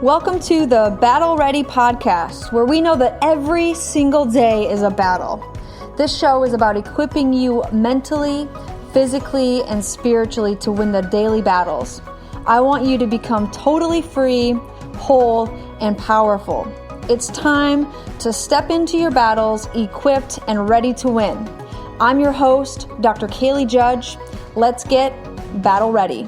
Welcome to the Battle Ready podcast, where we know that every single day is a battle. This show is about equipping you mentally, physically, and spiritually to win the daily battles. I want you to become totally free, whole, and powerful. It's time to step into your battles equipped and ready to win. I'm your host, Dr. Kaylee Judge. Let's get battle ready.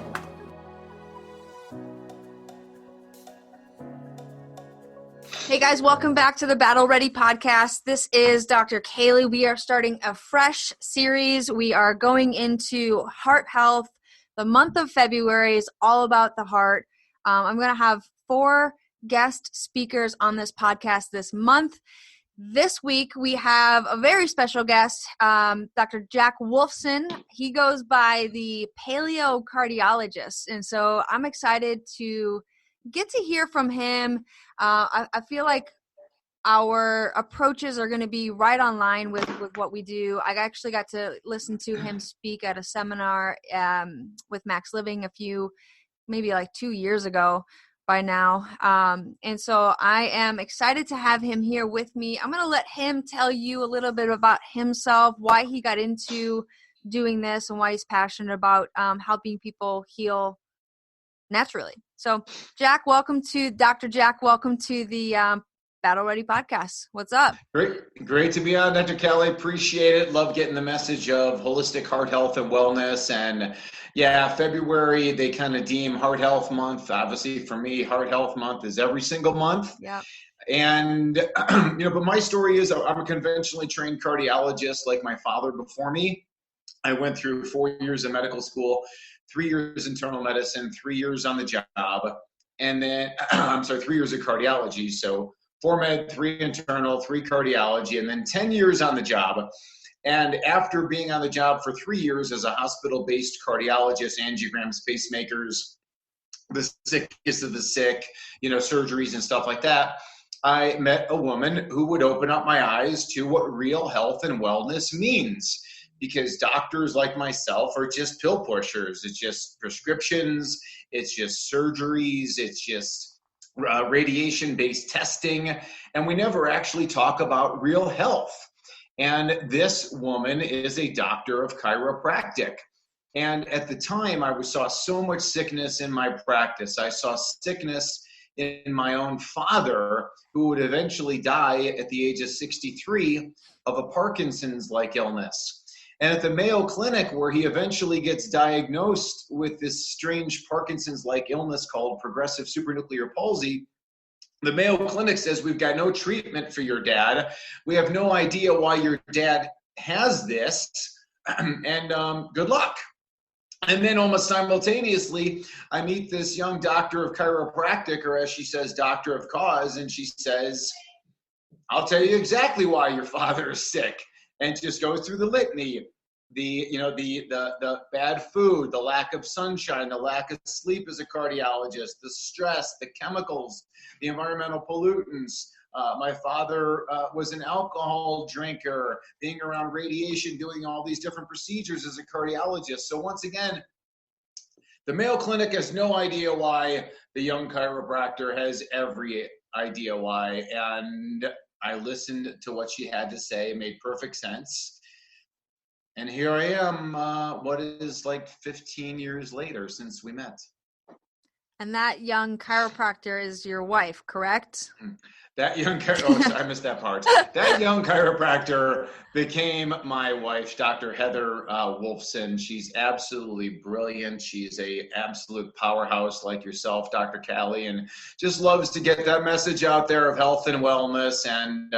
Hey guys, welcome back to the Battle Ready podcast. This is Dr. Kaylee. We are starting a fresh series. We are going into heart health. The month of February is all about the heart. I'm going to have 4 guest speakers on this podcast this month. This week we have a very special guest, Dr. Jack Wolfson. He goes by the Paleo Cardiologist, and so I'm excited to get to hear from him. I feel like our approaches are going to be right on line with what we do. I actually got to listen to him speak at a seminar with Max Living maybe like 2 years ago by now. And so I am excited to have him here with me. I'm going to let him tell you a little bit about himself, why he got into doing this, and why he's passionate about helping people heal naturally. So welcome to the Battle Ready podcast. What's up? Great to be on, Dr. Kelly. Appreciate it. Love getting the message of holistic heart health and wellness. And yeah, February, they kind of deem Heart Health Month. Obviously for me, Heart Health Month is every single month. Yeah. And, but my story is I'm a conventionally trained cardiologist like my father before me. I went through 4 years of medical school, 3 years internal medicine, 3 years on the job, and then 3 years of cardiology. So 4 med, 3 internal, 3 cardiology, and then 10 years on the job. And after being on the job for 3 years as a hospital-based cardiologist, angiograms, pacemakers, the sickest of the sick, surgeries and stuff like that, I met a woman who would open up my eyes to what real health and wellness means. Because doctors like myself are just pill pushers. It's just prescriptions. It's just surgeries. It's just radiation-based testing. And we never actually talk about real health. And this woman is a doctor of chiropractic. And at the time, I saw so much sickness in my practice. I saw sickness in my own father, who would eventually die at the age of 63 of a Parkinson's-like illness. And at the Mayo Clinic, where he eventually gets diagnosed with this strange Parkinson's-like illness called progressive supranuclear palsy, the Mayo Clinic says, we've got no treatment for your dad. We have no idea why your dad has this, and good luck. And then almost simultaneously, I meet this young doctor of chiropractic, or as she says, doctor of cause, and she says, I'll tell you exactly why your father is sick. And just goes through the litany, the bad food, the lack of sunshine, the lack of sleep as a cardiologist, the stress, the chemicals, the environmental pollutants. My father was an alcohol drinker, being around radiation, doing all these different procedures as a cardiologist. So once again, the Mayo Clinic has no idea why. The young chiropractor has every idea why. And I listened to what she had to say. It made perfect sense. And here I am, what is like 15 years later since we met. And that young chiropractor is your wife, correct? That young I missed that part. That young chiropractor became my wife, Dr. Heather Wolfson. She's absolutely brilliant. She's a absolute powerhouse like yourself, Dr. Callie, and just loves to get that message out there of health and wellness and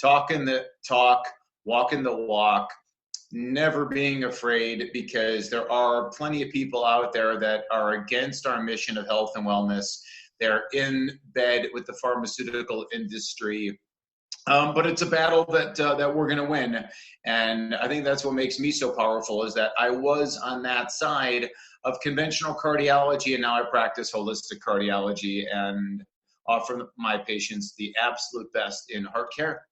talking the talk, walking the walk, never being afraid, because there are plenty of people out there that are against our mission of health and wellness. They're in bed with the pharmaceutical industry. But it's a battle that we're going to win. And I think that's what makes me so powerful, is that I was on that side of conventional cardiology, and now I practice holistic cardiology and offer my patients the absolute best in heart care.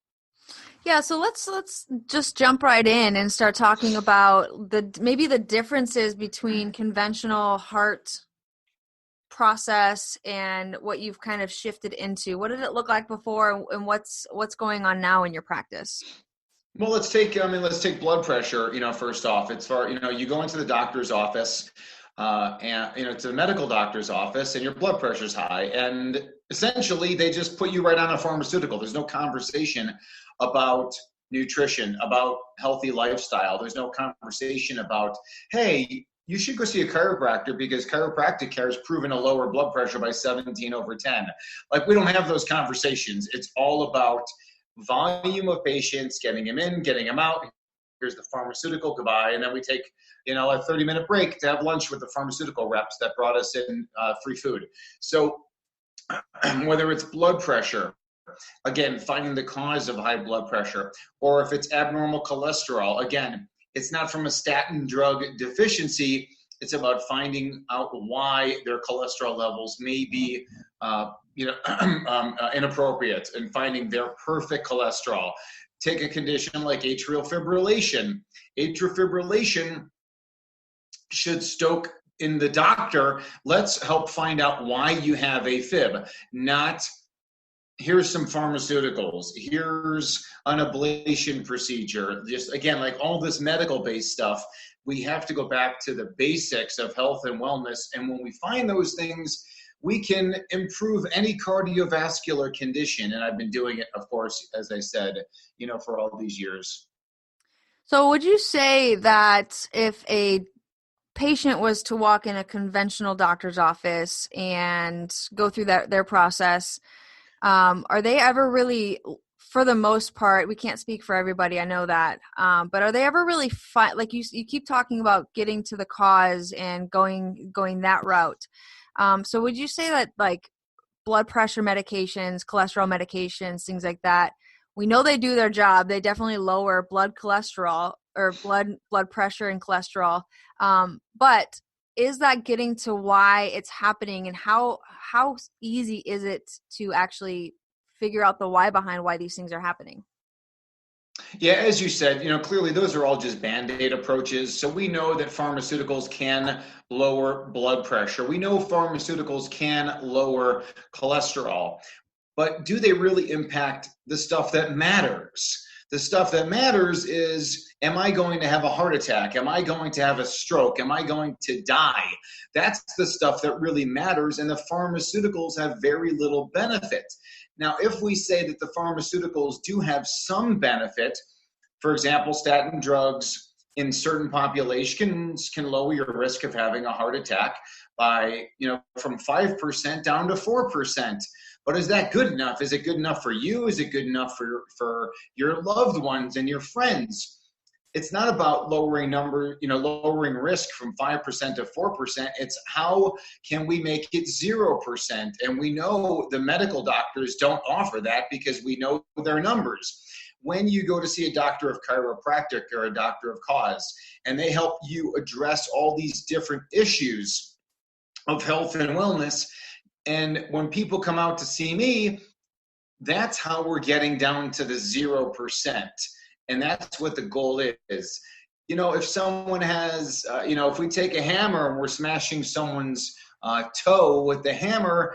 Yeah, so let's just jump right in and start talking about maybe the differences between conventional heart process and what you've kind of shifted into? What did it look like before, and what's going on now in your practice? Well, let's take blood pressure. First off, it's for, you go into the doctor's office, and it's a medical doctor's office, and your blood pressure's high, and essentially they just put you right on a pharmaceutical. There's no conversation about nutrition, about healthy lifestyle. There's no conversation about, hey, you should go see a chiropractor because chiropractic care has proven to lower blood pressure by 17/10. Like, we don't have those conversations. It's all about volume of patients, getting them in, getting them out. Here's the pharmaceutical, goodbye. And then we take, a 30-minute break to have lunch with the pharmaceutical reps that brought us in free food. So whether it's blood pressure, again, finding the cause of high blood pressure, or if it's abnormal cholesterol, again, it's not from a statin drug deficiency. It's about finding out why their cholesterol levels may be inappropriate, and finding their perfect cholesterol. Take a condition like atrial fibrillation. Atrial fibrillation should stoke in the doctor, let's help find out why you have a fib, not here's some pharmaceuticals, here's an ablation procedure. Just, again, like all this medical based stuff, we have to go back to the basics of health and wellness. And when we find those things, we can improve any cardiovascular condition. And I've been doing it, of course, as I said, for all these years. So would you say that if a patient was to walk in a conventional doctor's office and go through their process, are they ever really, for the most part, we can't speak for everybody, I know that, but are they ever really like you keep talking about getting to the cause and going that route? So would you say that, like, blood pressure medications, cholesterol medications, things like that, we know they do their job. They definitely lower blood cholesterol or blood pressure and cholesterol. But is that getting to why it's happening, and how easy is it to actually figure out the why behind why these things are happening? Yeah, as you said, clearly those are all just Band-Aid approaches. So we know that pharmaceuticals can lower blood pressure. We know pharmaceuticals can lower cholesterol, but do they really impact the stuff that matters? The stuff that matters is, am I going to have a heart attack? Am I going to have a stroke? Am I going to die? That's the stuff that really matters, and the pharmaceuticals have very little benefit. Now, if we say that the pharmaceuticals do have some benefit, for example, statin drugs in certain populations can lower your risk of having a heart attack by, from 5% down to 4%. But is that good enough? Is it good enough for you? Is it good enough for your loved ones and your friends? It's not about lowering risk from 5% to 4%. It's how can we make it 0%? And we know the medical doctors don't offer that because we know their numbers. When you go to see a doctor of chiropractic or a doctor of cause, and they help you address all these different issues of health and wellness, and when people come out to see me, that's how we're getting down to the 0%. And that's what the goal is. If someone has, if we take a hammer and we're smashing someone's toe with the hammer,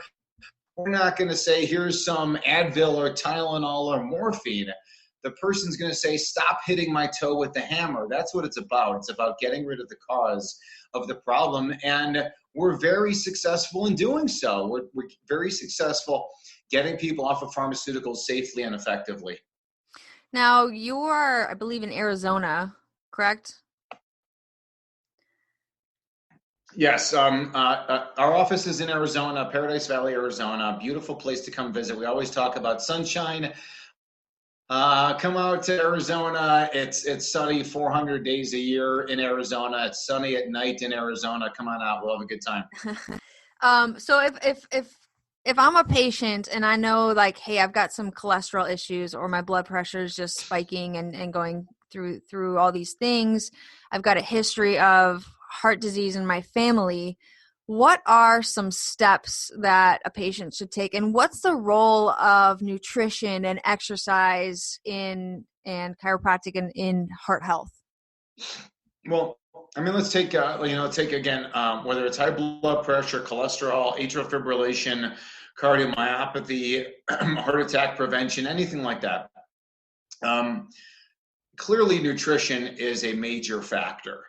we're not going to say, here's some Advil or Tylenol or morphine. The person's going to say, stop hitting my toe with the hammer. That's what it's about. It's about getting rid of the cause of the problem. And we're very successful in doing so. We're very successful getting people off of pharmaceuticals safely and effectively. Now, you are, I believe, in Arizona, correct? Yes. Our office is in Arizona, Paradise Valley, Arizona. Beautiful place to come visit. We always talk about sunshine. Come out to Arizona. It's sunny 400 days a year in Arizona. It's sunny at night in Arizona. Come on out. We'll have a good time. So if I'm a patient and I know, like, hey, I've got some cholesterol issues, or my blood pressure is just spiking and going through all these things, I've got a history of heart disease in my family, what are some steps that a patient should take, and what's the role of nutrition and exercise and chiropractic and in heart health? Well, I mean, let's take, take again, whether it's high blood pressure, cholesterol, atrial fibrillation, cardiomyopathy, heart attack prevention, anything like that. Clearly, nutrition is a major factor.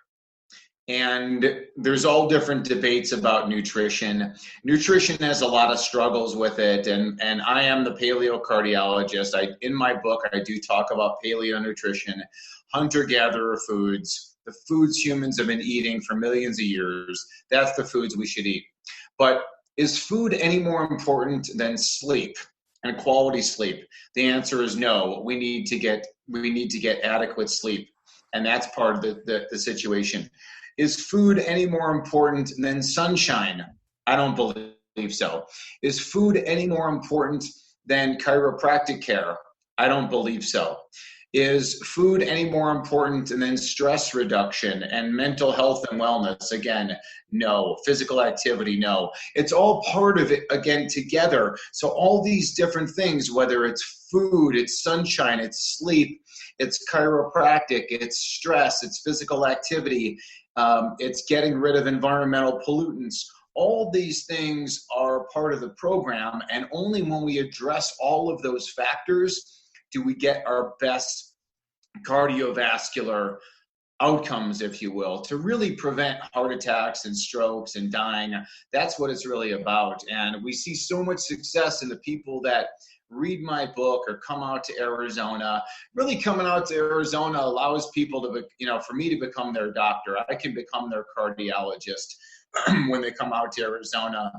And there's all different debates about nutrition. Nutrition has a lot of struggles with it. And I am the paleo cardiologist. In my book, I do talk about paleo nutrition, hunter-gatherer foods, the foods humans have been eating for millions of years. That's the foods we should eat. But is food any more important than sleep and quality sleep? The answer is no. We need to get adequate sleep. And that's part of the situation. Is food any more important than sunshine? I don't believe so. Is food any more important than chiropractic care? I don't believe so. Is food any more important than stress reduction and mental health and wellness? Again, no. Physical activity, no. It's all part of it, again, together. So all these different things, whether it's food, it's sunshine, it's sleep, it's chiropractic, it's stress, it's physical activity, it's getting rid of environmental pollutants. All these things are part of the program, and only when we address all of those factors do we get our best cardiovascular outcomes, if you will, to really prevent heart attacks and strokes and dying. That's what it's really about. And we see so much success in the people that read my book or come out to Arizona. Really coming out to Arizona allows people to, for me to become their doctor. I can become their cardiologist when they come out to Arizona.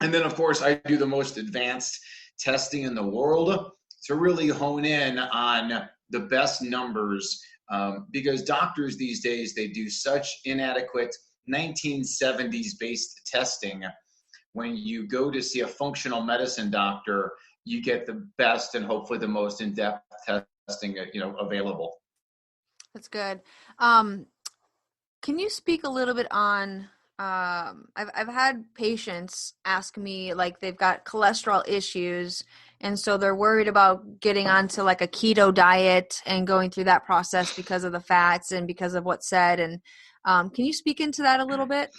And then, of course, I do the most advanced testing in the world to really hone in on the best numbers, because doctors these days, they do such inadequate 1970s based testing. When you go to see a functional medicine doctor, you get the best and hopefully the most in-depth testing, available. That's good. Can you speak a little bit on, I've had patients ask me, like, they've got cholesterol issues, and so they're worried about getting onto like a keto diet and going through that process because of the fats and because of what's said. And can you speak into that a little bit?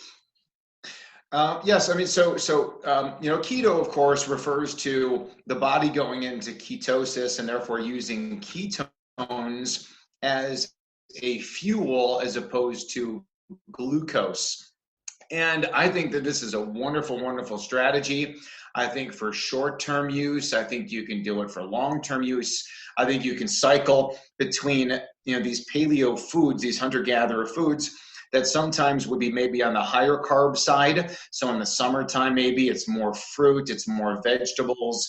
Yes, I mean, keto, of course, refers to the body going into ketosis and therefore using ketones as a fuel as opposed to glucose. And I think that this is a wonderful, wonderful strategy. I think for short-term use, I think you can do it for long-term use. I think you can cycle between, these paleo foods, these hunter-gatherer foods, that sometimes would be maybe on the higher carb side. So in the summertime, maybe it's more fruit, it's more vegetables,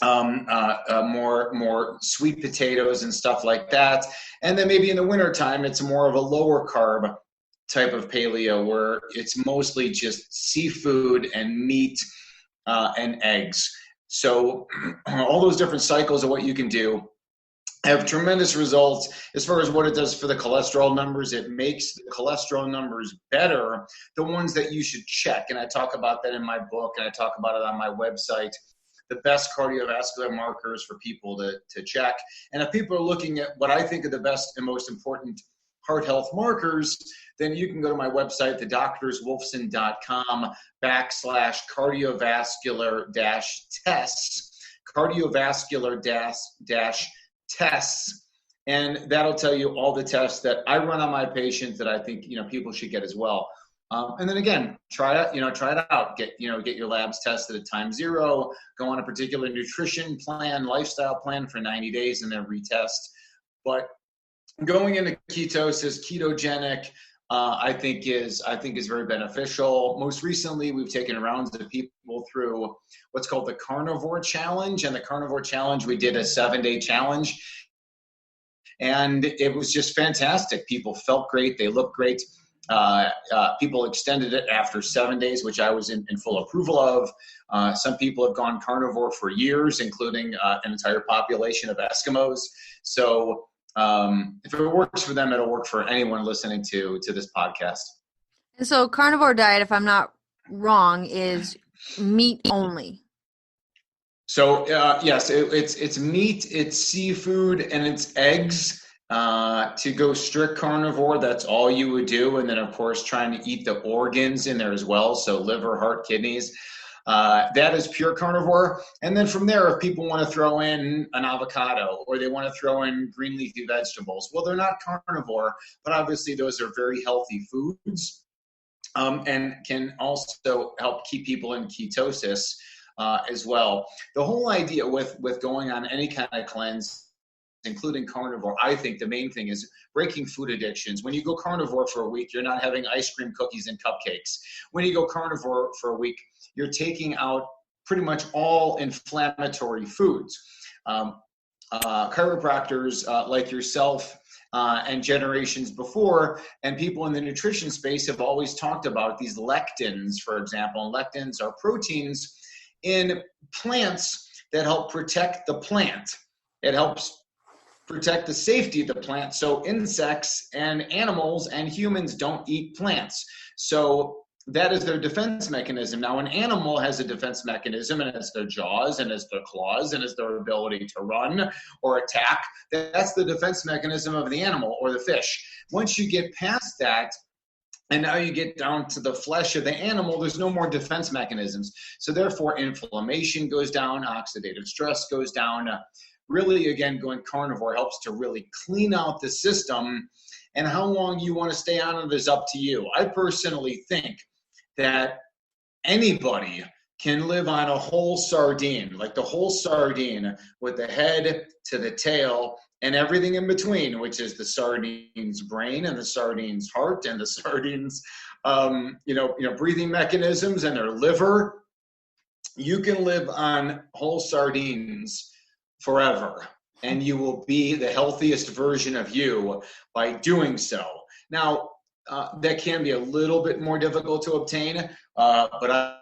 more sweet potatoes and stuff like that. And then maybe in the wintertime, it's more of a lower carb type of paleo where it's mostly just seafood and meat and eggs. So all those different cycles of what you can do have tremendous results as far as what it does for the cholesterol numbers. It makes the cholesterol numbers better, the ones that you should check. And I talk about that in my book, and I talk about it on my website, the best cardiovascular markers for people to check. And if people are looking at what I think are the best and most important heart health markers, then you can go to my website, thedoctorswolfson.com/cardiovascular-tests, cardiovascular-tests, and that'll tell you all the tests that I run on my patients that I think people should get as well. And then again, try it out. Get your labs tested at time 0. Go on a particular nutrition plan, lifestyle plan for 90 days, and then retest. But going into ketosis, ketogenic, I think is very beneficial. Most recently, we've taken rounds of people through what's called the Carnivore Challenge. And the Carnivore Challenge, we did a 7-day challenge. And it was just fantastic. People felt great. They looked great. People extended it after 7 days, which I was in full approval of. Some people have gone carnivore for years, including an entire population of Eskimos. So if it works for them, it'll work for anyone listening to this podcast. And so carnivore diet, if I'm not wrong, is meat only. So yes, it's meat, it's seafood, and it's eggs. To go strict carnivore, that's all you would do. And then, of course, trying to eat the organs in there as well. So liver, heart, kidneys. That is pure carnivore. And then from there, if people want to throw in an avocado or they want to throw in green leafy vegetables, well, they're not carnivore, but obviously those are very healthy foods, and can also help keep people in ketosis as well. The whole idea with going on any kind of cleanse, including carnivore, I think the main thing is breaking food addictions. When you go carnivore for a week, you're not having ice cream, cookies, and cupcakes. When you go carnivore for a week, you're taking out pretty much all inflammatory foods. Chiropractors like yourself and generations before, and people in the nutrition space have always talked about these lectins, for example. And lectins are proteins in plants that help protect the plant. It helps protect the safety of the plant. So insects and animals and humans don't eat plants. So that is their defense mechanism. Now, an animal has a defense mechanism, and it's their jaws, and it's their claws, and it's their ability to run or attack. That's the defense mechanism of the animal or the fish. Once you get past that, and now you get down to the flesh of the animal, there's no more defense mechanisms. So therefore, inflammation goes down, oxidative stress goes down. Really, again, going carnivore helps to really clean out the system. And how long you want to stay on it is up to you. I personally think that anybody can live on a whole sardine, like the whole sardine with the head to the tail and everything in between, which is the sardine's brain and the sardine's heart and the sardine's, breathing mechanisms and their liver. You can live on whole sardines forever, and you will be the healthiest version of you by doing so. Now, that can be a little bit more difficult to obtain, but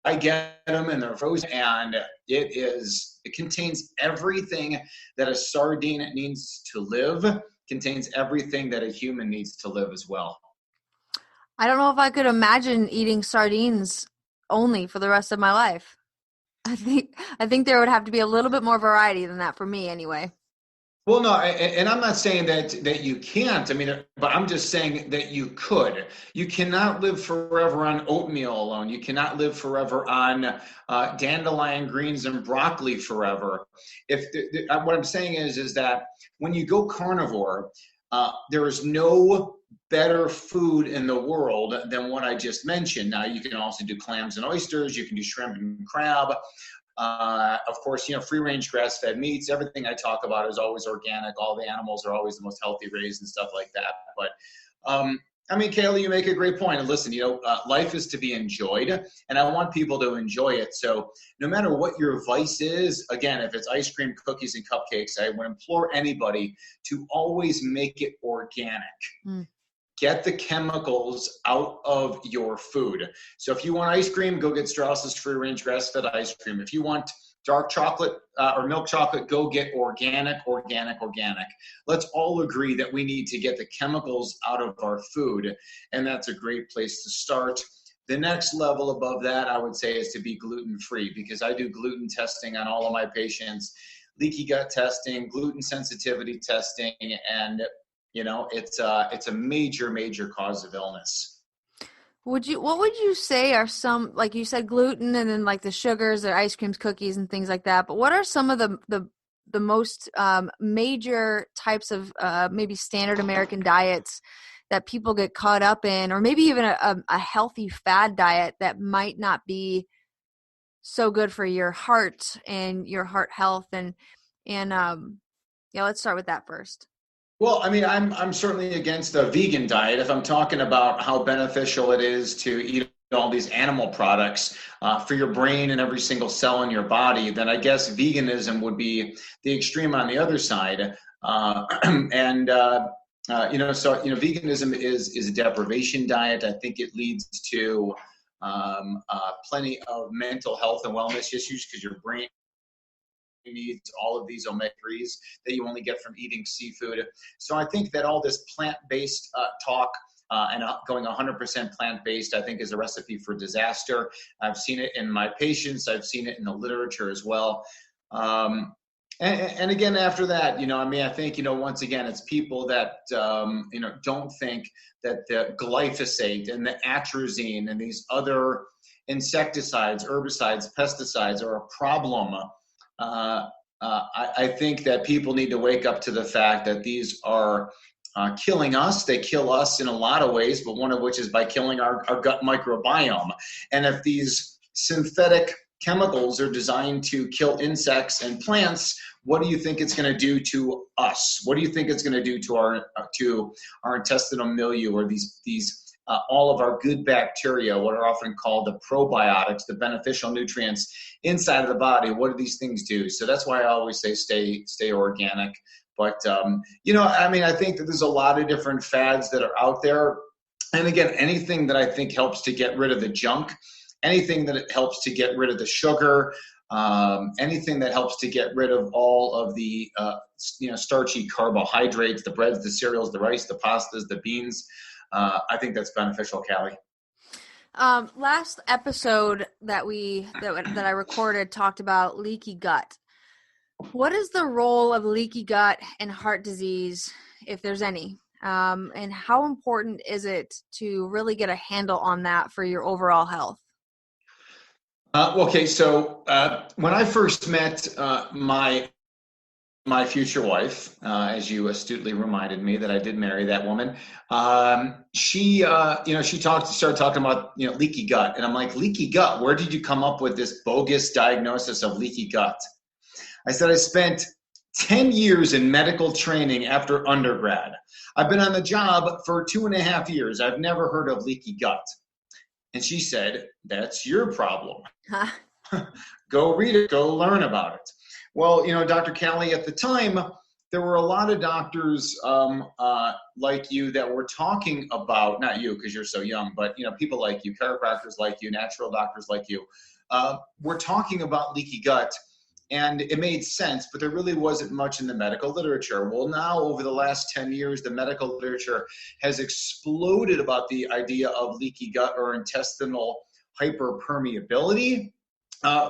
I get them, and they're frozen, and it contains everything that a sardine needs to live, contains everything that a human needs to live as well. I don't know if I could imagine eating sardines only for the rest of my life. I think there would have to be a little bit more variety than that for me anyway. Well, no, and I'm not saying that you can't. I mean, but I'm just saying that you could. You cannot live forever on oatmeal alone. You cannot live forever on dandelion greens and broccoli forever. What I'm saying is that when you go carnivore, there is no better food in the world than what I just mentioned. Now, you can also do clams and oysters. You can do shrimp and crab. Of course, free-range grass-fed meats. Everything I talk about is always organic. All the animals are always the most healthy raised and stuff like that. But Kayla, you make a great point. And listen, life is to be enjoyed, and I want people to enjoy it. So no matter what your vice is, again, if it's ice cream, cookies, and cupcakes, I would implore anybody to always make it organic. Get the chemicals out of your food. So if you want ice cream, go get Strauss's free-range grass-fed ice cream. If you want dark chocolate or milk chocolate, go get organic. Let's all agree that we need to get the chemicals out of our food, and that's a great place to start. The next level above that, I would say, is to be gluten-free, because I do gluten testing on all of my patients, leaky gut testing, gluten sensitivity testing, and it's a major cause of illness. What would you say are some, like you said, gluten, and then like the sugars, the ice creams, cookies, and things like that. But what are some of the most major types of maybe standard American diets that people get caught up in, or maybe even a healthy fad diet that might not be so good for your heart and your heart health? And let's start with that first. Well, I mean, I'm certainly against a vegan diet. If I'm talking about how beneficial it is to eat all these animal products for your brain and every single cell in your body, then I guess veganism would be the extreme on the other side. Veganism is a deprivation diet. I think it leads to plenty of mental health and wellness issues, because your brain needs all of these omega-3s that you only get from eating seafood. So I think that all this plant-based talk and going 100% plant-based, I think, is a recipe for disaster. I've seen it in my patients. I've seen it in the literature as well. And And again, after that, I think, once again, it's people that, don't think that the glyphosate and the atrazine and these other insecticides, herbicides, pesticides are a problem. I think that people need to wake up to the fact that these are killing us. They kill us in a lot of ways, but one of which is by killing our gut microbiome. And if these synthetic chemicals are designed to kill insects and plants, what do you think it's going to do to us? What do you think it's going to do to our intestinal milieu, or these all of our good bacteria, what are often called the probiotics, the beneficial nutrients inside of the body? What do these things do? So that's why I always say stay organic. But I think that there's a lot of different fads that are out there. And again, anything that I think helps to get rid of the junk, anything that helps to get rid of the sugar, anything that helps to get rid of all of the starchy carbohydrates, the breads, the cereals, the rice, the pastas, the beans, I think that's beneficial, Callie. Last episode that I recorded talked about leaky gut. What is the role of leaky gut in heart disease, if there's any? And how important is it to really get a handle on that for your overall health? Okay, so when I first met my future wife, as you astutely reminded me that I did marry that woman, she started talking about leaky gut, and I'm like, leaky gut? Where did you come up with this bogus diagnosis of leaky gut? I said, I spent 10 years in medical training after undergrad. I've been on the job for 2.5 years. I've never heard of leaky gut. And she said, that's your problem. Huh? Go read it. Go learn about it. Well, Dr. Callie, at the time, there were a lot of doctors like you that were talking about, not you because you're so young, but people like you, chiropractors like you, natural doctors like you, were talking about leaky gut. And it made sense, but there really wasn't much in the medical literature. Well, now over the last 10 years, the medical literature has exploded about the idea of leaky gut or intestinal hyperpermeability,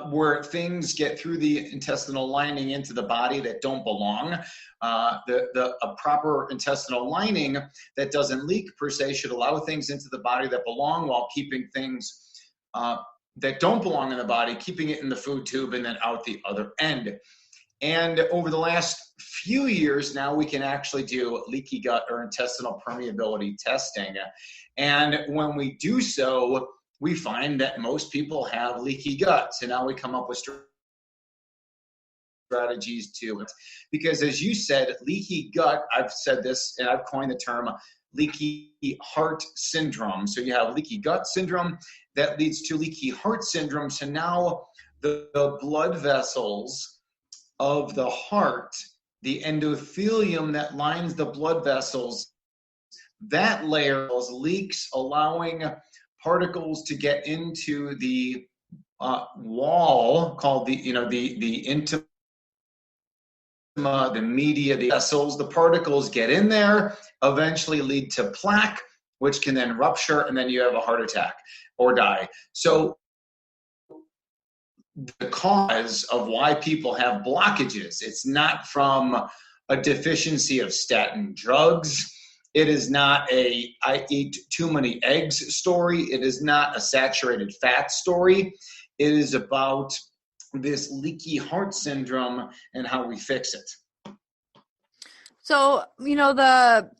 where things get through the intestinal lining into the body that don't belong. A proper intestinal lining that doesn't leak per se should allow things into the body that belong, while keeping things that don't belong in the body, keeping it in the food tube and then out the other end. And over the last few years now, we can actually do leaky gut or intestinal permeability testing. And when we do so, we find that most people have leaky gut. So now we come up with strategies to it. Because as you said, leaky gut, I've said this and I've coined the term leaky heart syndrome. So you have leaky gut syndrome that leads to leaky heart syndrome. So now the blood vessels of the heart, the endothelium that lines the blood vessels, that layer leaks, allowing particles to get into the wall called the intima, the media, the vessels. The particles get in there, eventually lead to plaque, which can then rupture, and then you have a heart attack or die. So the cause of why people have blockages, it's not from a deficiency of statin drugs. It is not a I eat too many eggs story. It is not a saturated fat story. It is about this leaky heart syndrome and how we fix it. So, the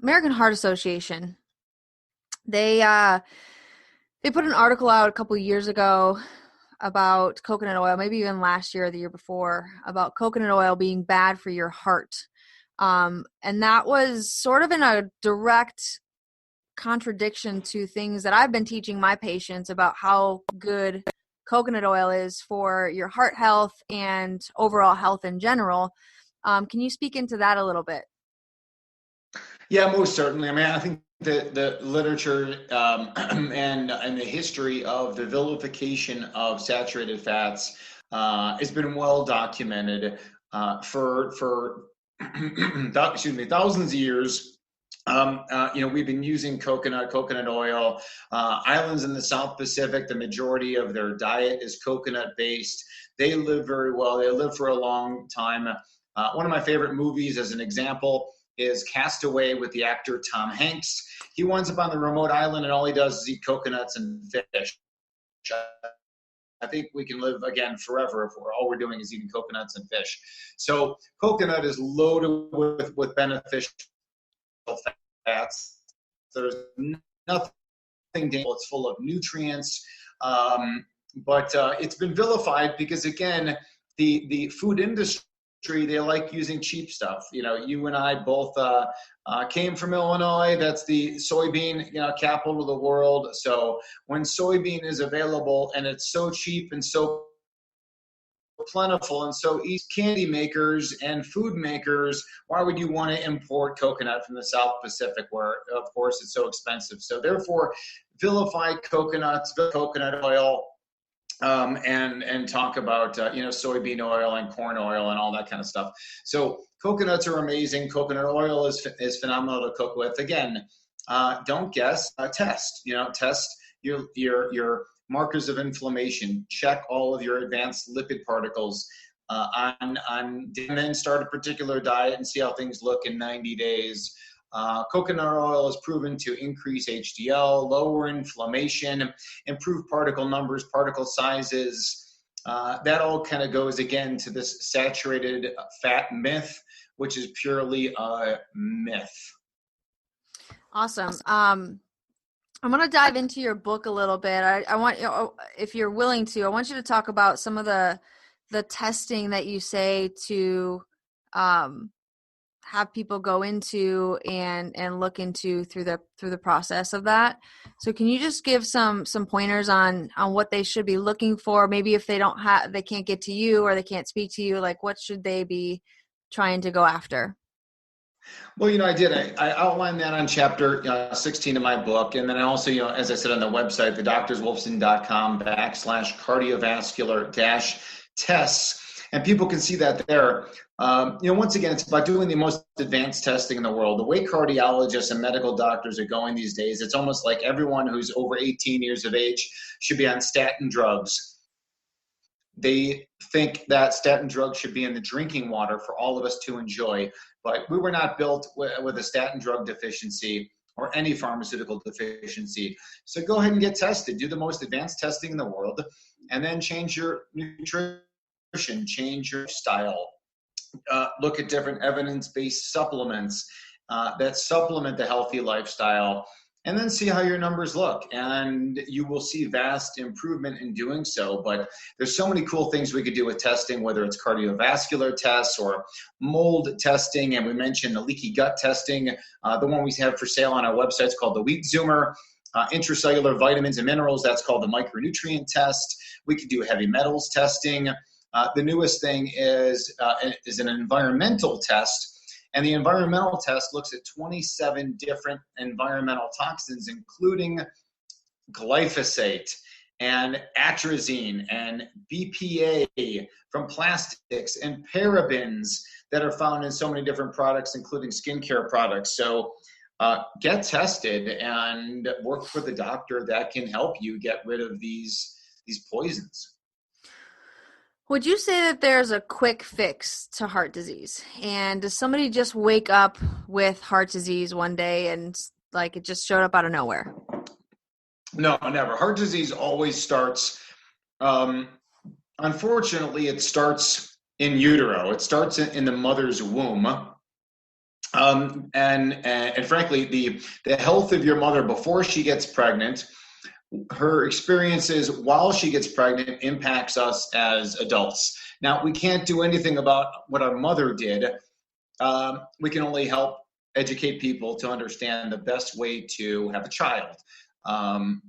American Heart Association, they put an article out a couple of years ago about coconut oil, maybe even last year or the year before, about coconut oil being bad for your heart. And that was sort of in a direct contradiction to things that I've been teaching my patients about how good coconut oil is for your heart health and overall health in general. Can you speak into that a little bit? Yeah, most certainly. I mean, I think the literature and the history of the vilification of saturated fats has been well documented for thousands of years. We've been using coconut oil. Islands in the South Pacific, the majority of their diet is coconut based. They live very well. They live for a long time. One of my favorite movies, as an example, is Castaway with the actor Tom Hanks. He winds up on the remote island, and all he does is eat coconuts and fish. I think we can live, again, forever if all we're doing is eating coconuts and fish. So coconut is loaded with beneficial fats. There's nothing dangerous. It's full of nutrients. But it's been vilified because, again, the food industry, they like using cheap stuff. You and I both came from Illinois. That's the soybean capital of the world. So when soybean is available and it's so cheap and so plentiful and so easy, candy makers and food makers, why would you want to import coconut from the South Pacific, where of course it's so expensive? So therefore, vilify coconut oil, and talk about soybean oil and corn oil and all that kind of stuff. So coconuts are amazing. Coconut oil is phenomenal to cook with. Again, don't guess, test. Test your markers of inflammation. Check all of your advanced lipid particles and then start a particular diet and see how things look in 90 days. Coconut oil is proven to increase HDL, lower inflammation, improve particle numbers, particle sizes. That all kind of goes, again, to this saturated fat myth, which is purely a myth. Awesome. I'm going to dive into your book a little bit. I want, if you're willing to, I want you to talk about some of the testing that you say to have people go into and look into through the process of that. So can you just give some pointers on what they should be looking for? Maybe if they can't get to you or they can't speak to you, like what should they be trying to go after? Well, I did. I outlined that on chapter 16 of my book. And then I also, as I said on the website, thedoctorswolfson.com/cardiovascular-tests. And people can see that there. Once again, it's about doing the most advanced testing in the world. The way cardiologists and medical doctors are going these days, it's almost like everyone who's over 18 years of age should be on statin drugs. They think that statin drugs should be in the drinking water for all of us to enjoy. But we were not built with a statin drug deficiency or any pharmaceutical deficiency. So go ahead and get tested. Do the most advanced testing in the world, and then change your nutrition, change your style. Look at different evidence-based supplements that supplement the healthy lifestyle, and then see how your numbers look. And you will see vast improvement in doing so. But there's so many cool things we could do with testing, whether it's cardiovascular tests or mold testing. And we mentioned the leaky gut testing. The one we have for sale on our website is called the Wheat Zoomer. Intracellular vitamins and minerals, that's called the micronutrient test. We could do heavy metals testing. The newest thing is an environmental test. And the environmental test looks at 27 different environmental toxins, including glyphosate and atrazine and BPA from plastics and parabens that are found in so many different products, including skincare products. So get tested and work with a doctor that can help you get rid of these poisons. Would you say that there's a quick fix to heart disease? And does somebody just wake up with heart disease one day and like it just showed up out of nowhere? No, never. Heart disease always starts, unfortunately, it starts in utero. It starts in the mother's womb. And frankly, the health of your mother before she gets pregnant, her experiences while she gets pregnant impacts us as adults. Now, we can't do anything about what our mother did. We can only help educate people to understand the best way to have a child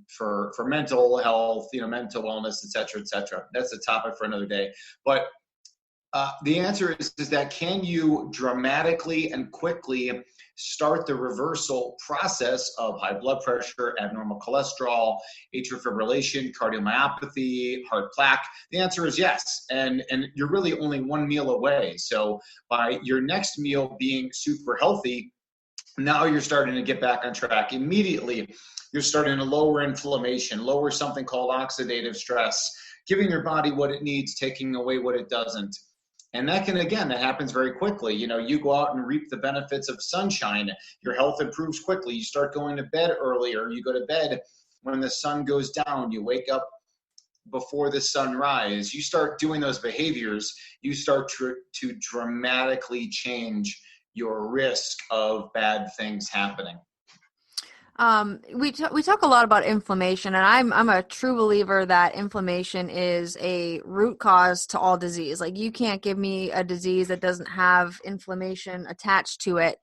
for mental health, mental wellness, et cetera, et cetera. That's a topic for another day. But the answer is that can you dramatically and quickly start the reversal process of high blood pressure, abnormal cholesterol, atrial fibrillation, cardiomyopathy, heart plaque? The answer is yes. And you're really only one meal away. So by your next meal being super healthy, Now you're starting to get back on track. Immediately, you're starting to lower inflammation, lower something called oxidative stress, giving your body what it needs, taking away what it doesn't. And that happens very quickly. You go out and reap the benefits of sunshine. Your health improves quickly. You start going to bed earlier. You go to bed when the sun goes down. You wake up before the sunrise. You start doing those behaviors. You start to dramatically change your risk of bad things happening. We talk a lot about inflammation, and I'm a true believer that inflammation is a root cause to all disease. Like, you can't give me a disease that doesn't have inflammation attached to it.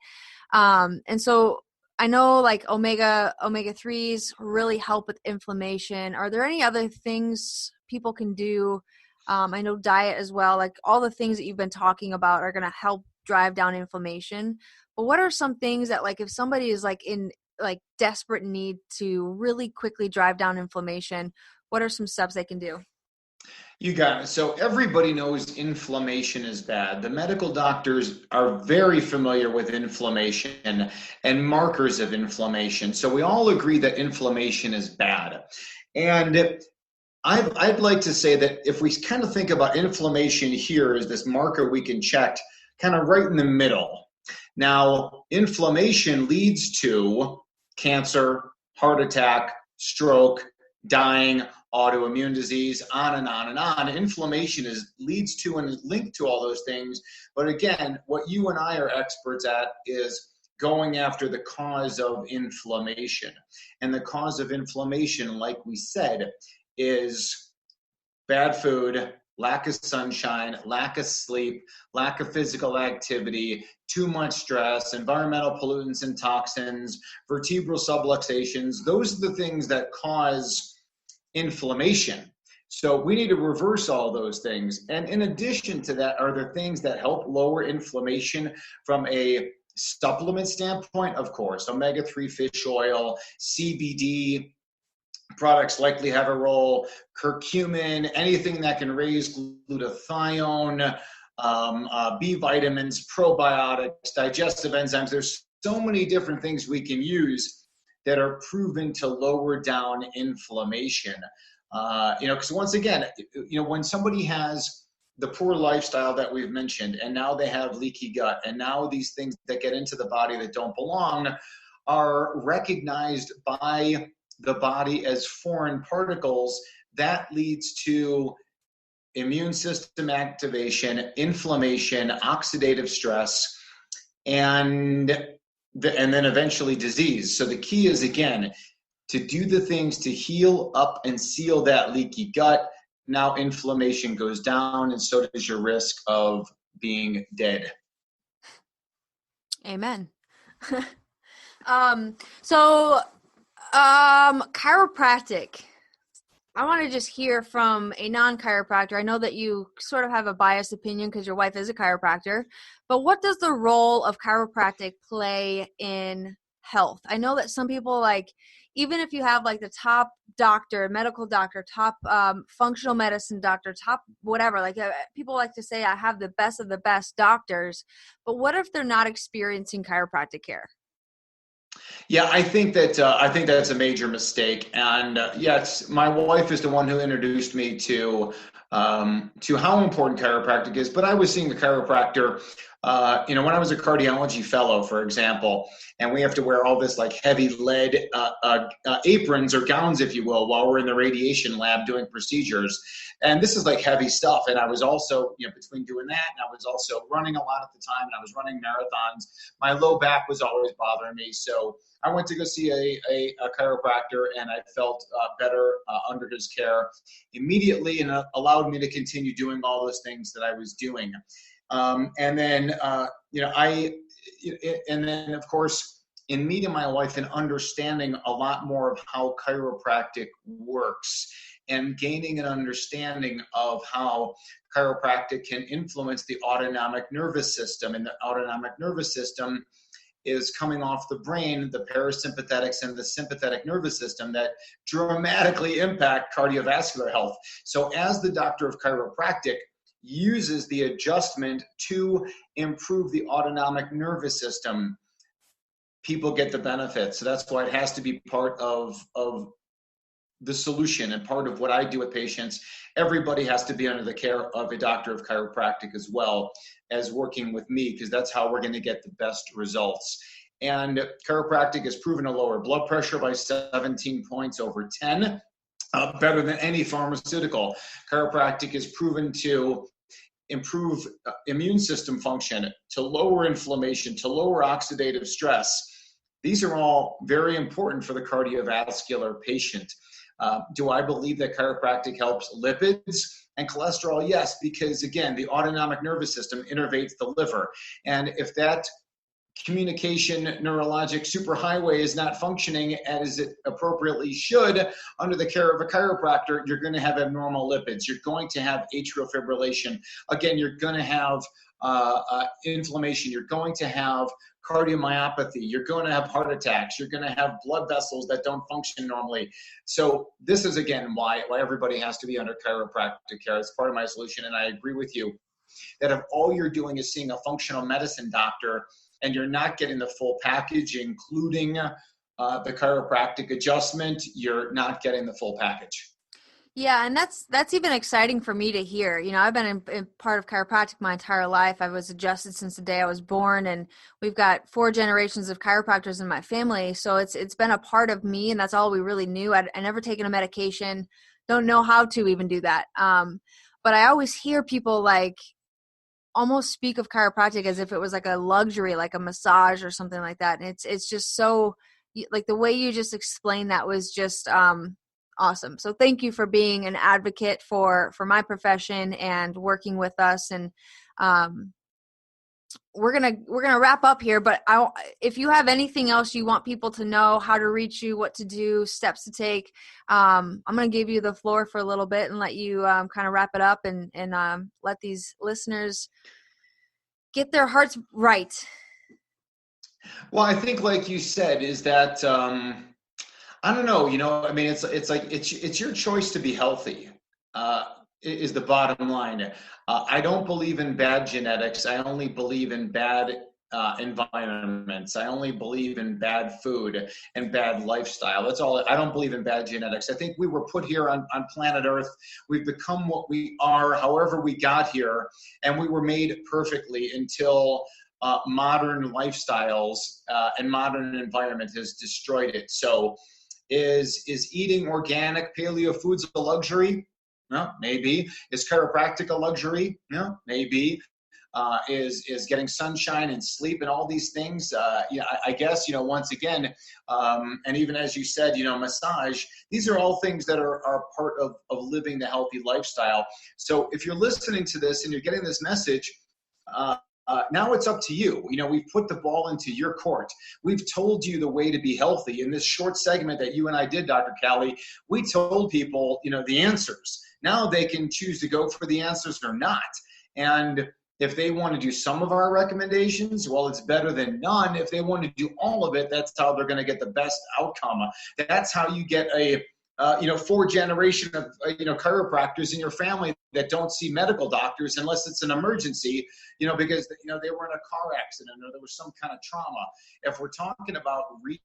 And so I know like omega 3s really help with inflammation. Are there any other things people can do? I know diet as well. Like, all the things that you've been talking about are going to help drive down inflammation. But what are some things that, like, if somebody is like in like desperate need to really quickly drive down inflammation, what are some steps they can do? You got it. So everybody knows inflammation is bad. The medical doctors are very familiar with inflammation and markers of inflammation. So we all agree that inflammation is bad. And I'd like to say that if we kind of think about inflammation here as this marker we can check kind of right in the middle. Now, inflammation leads to cancer, heart attack, stroke, dying, autoimmune disease, on and on and on. Inflammation leads to and is linked to all those things. But again, what you and I are experts at is going after the cause of inflammation. And the cause of inflammation, like we said, is bad food, lack of sunshine, lack of sleep, lack of physical activity, too much stress, environmental pollutants and toxins, vertebral subluxations. Those are the things that cause inflammation. So we need to reverse all those things. And in addition to that, are there things that help lower inflammation from a supplement standpoint? Of course, omega-3 fish oil, CBD, products likely have a role, curcumin, anything that can raise glutathione, B vitamins, probiotics, digestive enzymes. There's so many different things we can use that are proven to lower down inflammation. Because once again, when somebody has the poor lifestyle that we've mentioned, and now they have leaky gut, and now these things that get into the body that don't belong are recognized by the body as foreign particles, that leads to immune system activation, inflammation, oxidative stress, and then eventually disease. So the key is, again, to do the things to heal up and seal that leaky gut. Now inflammation goes down, and so does your risk of being dead. Amen. Chiropractic. I want to just hear from a non-chiropractor. I know that you sort of have a biased opinion because your wife is a chiropractor, but what does the role of chiropractic play in health? I know that some people, like, even if you have like the top doctor, medical doctor, top functional medicine doctor, top whatever, like people like to say I have the best of the best doctors, but what if they're not experiencing chiropractic care? Yeah, I think that's a major mistake. And yes, my wife is the one who introduced me to how important chiropractic is. But I was seeing a chiropractor, when I was a cardiology fellow, for example, and we have to wear all this like heavy lead aprons or gowns, if you will, while we're in the radiation lab doing procedures. And this is like heavy stuff. And I was also, between doing that, and I was also running a lot at the time, and I was running marathons. My low back was always bothering me. So I went to go see a chiropractor, and I felt better under his care immediately, and allowed me to continue doing all those things that I was doing. And then, of course, in meeting my wife and understanding a lot more of how chiropractic works, and gaining an understanding of how chiropractic can influence the autonomic nervous system. And the autonomic nervous system is coming off the brain, the parasympathetics and the sympathetic nervous system that dramatically impact cardiovascular health. So as the doctor of chiropractic uses the adjustment to improve the autonomic nervous system, people get the benefits. So that's why it has to be part of the solution and part of what I do with patients. Everybody has to be under the care of a doctor of chiropractic as well as working with me, because that's how we're going to get the best results. And chiropractic has proven to lower blood pressure by 17 points over 10, better than any pharmaceutical. Chiropractic is proven to improve immune system function, to lower inflammation, to lower oxidative stress. These are all very important for the cardiovascular patient. Do I believe that chiropractic helps lipids and cholesterol? Yes, because again, the autonomic nervous system innervates the liver. And if that communication neurologic superhighway is not functioning as it appropriately should under the care of a chiropractor, you're going to have abnormal lipids. You're going to have atrial fibrillation. Again, you're going to have inflammation. You're going to have cardiomyopathy. You're going to have heart attacks. You're going to have blood vessels that don't function normally. So this is, again, why everybody has to be under chiropractic care. It's part of my solution. And I agree with you that if all you're doing is seeing a functional medicine doctor and you're not getting the full package, including the chiropractic adjustment, you're not getting the full package. Yeah, and that's even exciting for me to hear. You know, I've been in part of chiropractic my entire life. I was adjusted since the day I was born, and we've got 4 generations of chiropractors in my family. So it's been a part of me, and that's all we really knew. I never taken a medication, don't know how to even do that. But I always hear people like almost speak of chiropractic as if it was like a luxury, like a massage or something like that. And it's just so, like, the way you just explained that was just awesome. So thank you for being an advocate for my profession and working with us. And we're gonna wrap up here, but if you have anything else you want people to know, how to reach you, what to do, steps to take, I'm gonna give you the floor for a little bit and let you kind of wrap it up and let these listeners get their hearts right. Well, I think, like you said, is that I don't know. You know, I mean, it's your choice to be healthy. Is the bottom line. I don't believe in bad genetics. I only believe in bad environments. I only believe in bad food and bad lifestyle. That's all. I don't believe in bad genetics. I think we were put here on planet Earth. We've become what we are, however we got here, and we were made perfectly until modern lifestyles and modern environment has destroyed it. So is eating organic paleo foods a luxury? No, maybe. Is chiropractic a luxury? No, maybe. Is getting sunshine and sleep and all these things? I guess, once again, and even as you said, massage, these are all things that are part of living the healthy lifestyle. So if you're listening to this and you're getting this message, now it's up to you. We've put the ball into your court. We've told you the way to be healthy. In this short segment that you and I did, Dr. Callie, we told people, the answers. Now they can choose to go for the answers or not. And if they want to do some of our recommendations, well, it's better than none. If they want to do all of it, that's how they're going to get the best outcome. That's how you get a 4 generation of chiropractors in your family that don't see medical doctors unless it's an emergency, because they were in a car accident or there was some kind of trauma. If we're talking about real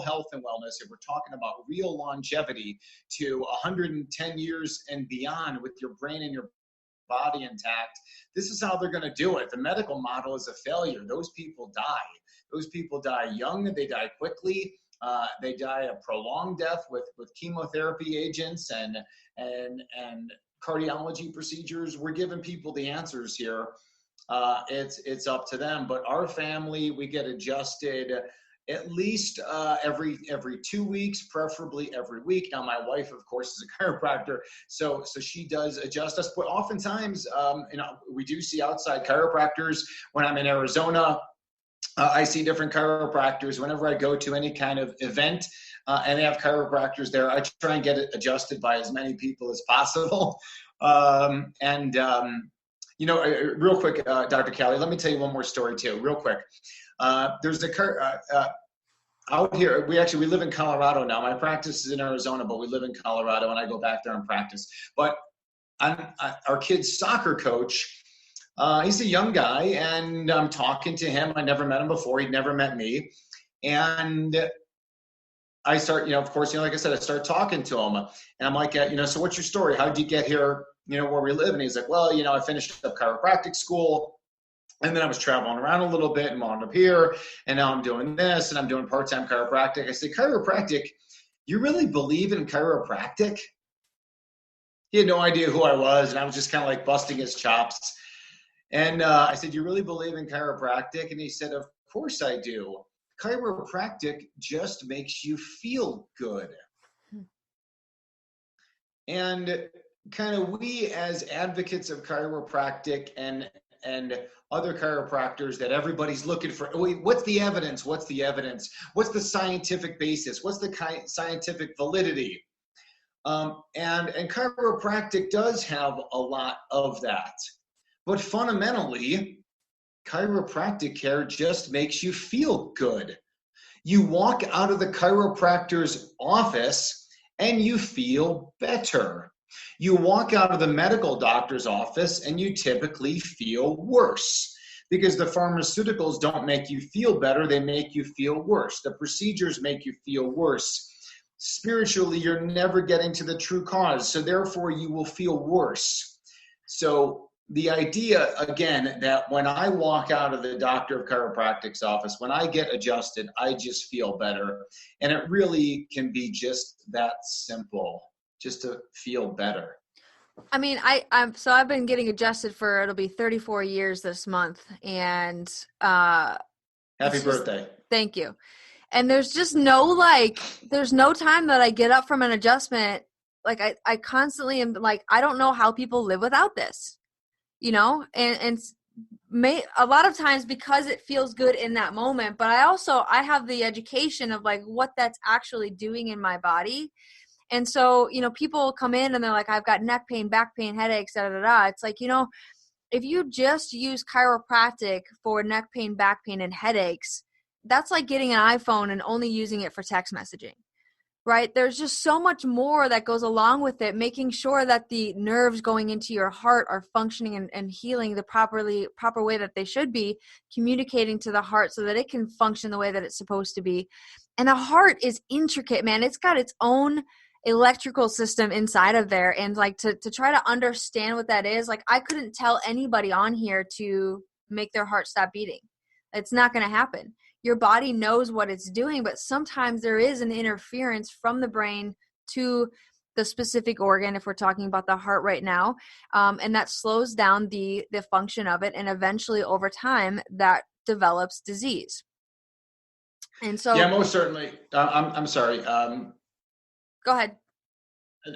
health and wellness, if we're talking about real longevity to 110 years and beyond with your brain and your body intact, this is how they're going to do it. The medical model is a failure. Those people die. Those people die young. They die quickly. They die a prolonged death with chemotherapy agents and cardiology procedures. We're giving people the answers here. It's up to them. But our family, we get adjusted at least every 2 weeks, preferably every week. Now, my wife, of course, is a chiropractor, so she does adjust us. But oftentimes, we do see outside chiropractors. When I'm in Arizona, I see different chiropractors. Whenever I go to any kind of event and they have chiropractors there, I try and get it adjusted by as many people as possible. Real quick, Dr. Callie, let me tell you one more story too, real quick. There's out here, we live in Colorado now. My practice is in Arizona, but we live in Colorado and I go back there and practice. But our kid's soccer coach, he's a young guy and I'm talking to him. I never met him before. He'd never met me. And I start, of course, like I said, I start talking to him, and I'm like, so what's your story? How did you get here, where we live? And he's like, well, I finished up chiropractic school, and then I was traveling around a little bit and wound up here, and now I'm doing this, and I'm doing part-time chiropractic. I said, chiropractic, you really believe in chiropractic? He had no idea who I was, and I was just kind of like busting his chops. And I said, you really believe in chiropractic? And he said, of course I do. Chiropractic just makes you feel good. And kind of we as advocates of chiropractic and other chiropractors that everybody's looking for, what's the evidence? What's the evidence? What's the scientific basis? What's the scientific validity? And chiropractic does have a lot of that. But fundamentally, chiropractic care just makes you feel good. You walk out of the chiropractor's office and you feel better. You walk out of the medical doctor's office and you typically feel worse, because the pharmaceuticals don't make you feel better, they make you feel worse. The procedures make you feel worse. Spiritually, you're never getting to the true cause, so therefore you will feel worse. So the idea, again, that when I walk out of the doctor of chiropractic's office, when I get adjusted, I just feel better. And it really can be just that simple, just to feel better. I mean, I've been getting adjusted for, it'll be 34 years this month. And happy birthday. Thank you. And there's just there's no time that I get up from an adjustment. Like I constantly am like, I don't know how people live without this. And a lot of times because it feels good in that moment, but I have the education of like what that's actually doing in my body. And so, people come in and they're like, I've got neck pain, back pain, headaches, da, da, da. It's like, if you just use chiropractic for neck pain, back pain, and headaches, that's like getting an iPhone and only using it for text messaging. Right? There's just so much more that goes along with it, making sure that the nerves going into your heart are functioning and healing the proper way that they should be, communicating to the heart so that it can function the way that it's supposed to be. And the heart is intricate, man. It's got its own electrical system inside of there. And like to try to understand what that is, like I couldn't tell anybody on here to make their heart stop beating. It's not going to happen. Your body knows what it's doing, but sometimes there is an interference from the brain to the specific organ, if we're talking about the heart right now, and that slows down the function of it, and eventually over time that develops disease. And so, yeah, most certainly. I'm sorry. Go ahead.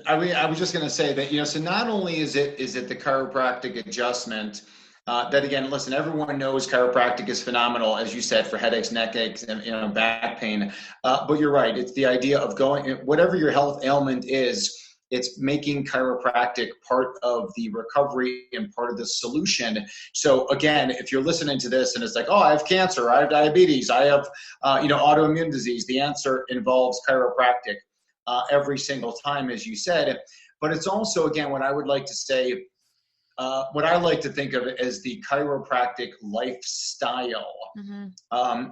I was just going to say that so not only is it the chiropractic adjustment. That again, listen, everyone knows chiropractic is phenomenal, as you said, for headaches, neck aches, and back pain. But you're right. It's the idea of going, whatever your health ailment is, it's making chiropractic part of the recovery and part of the solution. So again, if you're listening to this and it's like, oh, I have cancer, I have diabetes, I have, autoimmune disease, the answer involves chiropractic every single time, as you said. But it's also, again, what I would like to say, what I like to think of as the chiropractic lifestyle,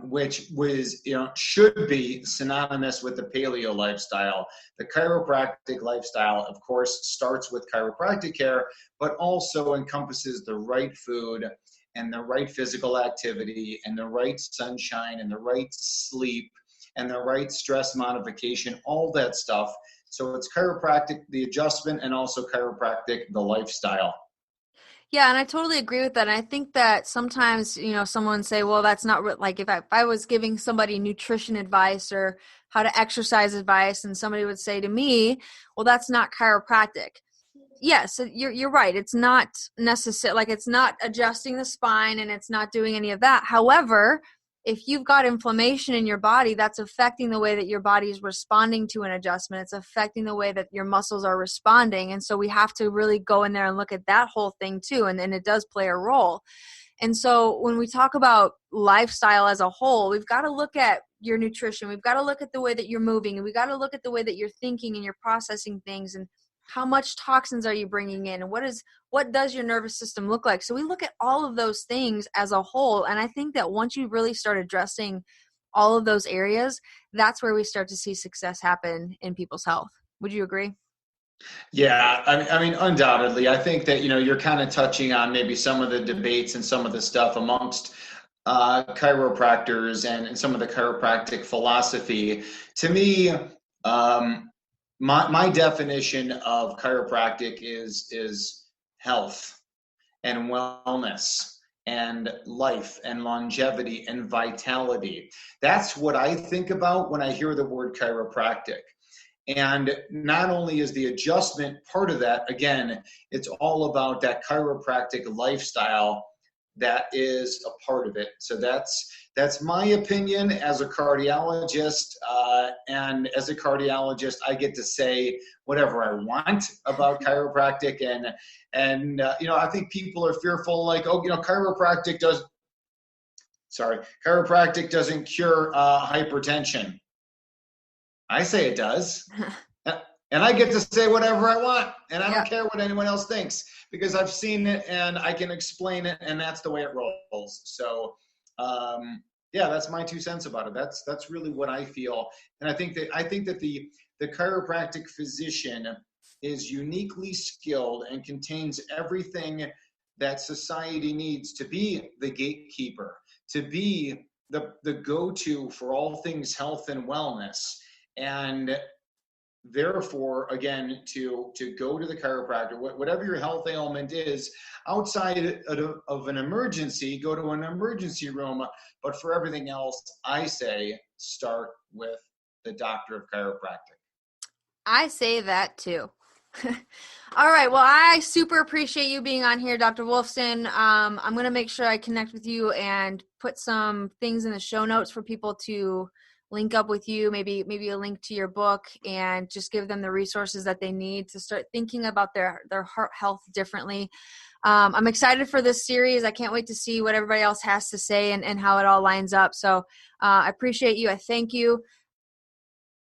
which was, should be synonymous with the paleo lifestyle. The chiropractic lifestyle, of course, starts with chiropractic care, but also encompasses the right food and the right physical activity and the right sunshine and the right sleep and the right stress modification, all that stuff. So it's chiropractic, the adjustment, and also chiropractic, the lifestyle. Yeah, and I totally agree with that. And I think that sometimes, someone say, well, that's not like if I was giving somebody nutrition advice or how to exercise advice, and somebody would say to me, well, that's not chiropractic. Yes, you're right. It's not necessary. Like it's not adjusting the spine and it's not doing any of that. However, if you've got inflammation in your body, that's affecting the way that your body is responding to an adjustment. It's affecting the way that your muscles are responding. And so we have to really go in there and look at that whole thing too. And it does play a role. And so when we talk about lifestyle as a whole, we've got to look at your nutrition. We've got to look at the way that you're moving, and we've got to look at the way that you're thinking and you're processing things, and how much toxins are you bringing in, and what does your nervous system look like. So we look at all of those things as a whole. And I think that once you really start addressing all of those areas, that's where we start to see success happen in people's health. Would you agree? Yeah, I mean, undoubtedly. I think that, you're kind of touching on maybe some of the debates and some of the stuff amongst chiropractors and some of the chiropractic philosophy. To me, my definition of chiropractic is health and wellness and life and longevity and vitality. That's what I think about when I hear the word chiropractic. And not only is the adjustment part of that, again, it's all about that chiropractic lifestyle that is a part of it. So that's my opinion as a cardiologist. And as a cardiologist, I get to say whatever I want about chiropractic. And I think people are fearful, like, chiropractic doesn't cure hypertension. I say it does. And I get to say whatever I want, and I don't care what anyone else thinks, because I've seen it and I can explain it, and that's the way it rolls. So, that's my 2 cents about it. That's really what I feel, and I think that the chiropractic physician is uniquely skilled and contains everything that society needs to be the gatekeeper, to be the go-to for all things health and wellness. And therefore, again, to go to the chiropractor, whatever your health ailment is, outside of an emergency, go to an emergency room. But for everything else, I say start with the doctor of chiropractic. I say that too. All right. Well, I super appreciate you being on here, Dr. Wolfson. I'm going to make sure I connect with you and put some things in the show notes for people to link up with you, maybe a link to your book, and just give them the resources that they need to start thinking about their heart health differently. I'm excited for this series. I can't wait to see what everybody else has to say and how it all lines up. So I appreciate you. I thank you.